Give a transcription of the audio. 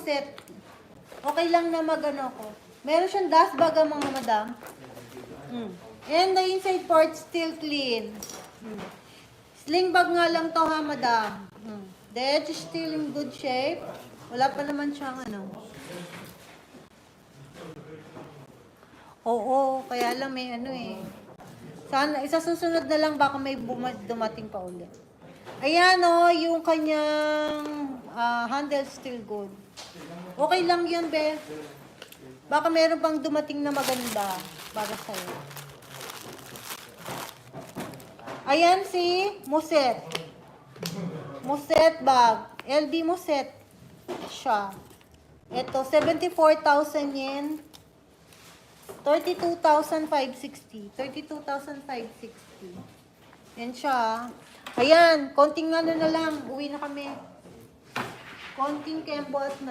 Muset. Okay lang na mag-ano ko. Meron siyang dust bag ang mga madam. And the inside part still clean. Sling bag nga lang to ha, madam. The edge is still in good shape. Wala pa naman siyang ano. Oo, kaya lang may ano eh. Sana, isa susunod na lang baka may dumating pa ulit. Ayan o, yung kanyang handle still good. Okay lang yun, be. Baka meron pang dumating na maganda para sa'yo. Ayan si Muset. Muset bag. LB Muset siya. Ito, 74,000 yen. 32,560. 32,560. Yan siya. Ayan, konting ano na lang. Uwi na kami. Konting kembot na.